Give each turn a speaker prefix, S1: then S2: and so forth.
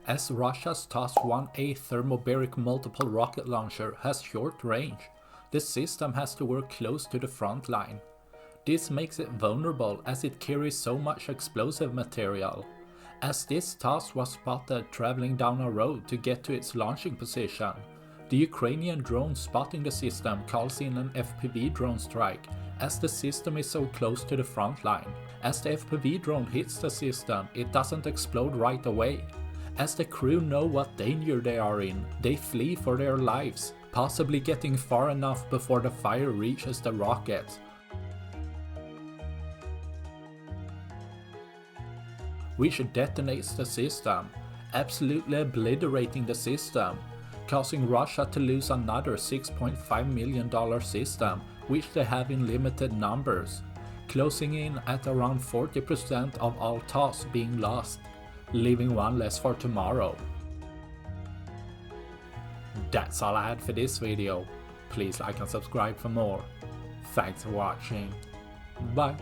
S1: as Russia's TOS-1A thermobaric multiple rocket launcher has short range. The system has to work close to the front line. This makes it vulnerable as it carries so much explosive material. As this TOS was spotted traveling down a road to get to its launching position, the Ukrainian drone spotting the system calls in an FPV drone strike as the system is so close to the front line. As the FPV drone hits the system, it doesn't explode right away. As the crew know what danger they are in, they flee for their lives, possibly getting far enough before the fire reaches the rocket, which detonates the system, absolutely obliterating the system, causing Russia to lose another $6.5 million system, which they have in limited numbers, closing in at around 40% of all TOS being lost, leaving one less for tomorrow. That's all I had for this video. Please like and subscribe for more. Thanks for watching. Bye.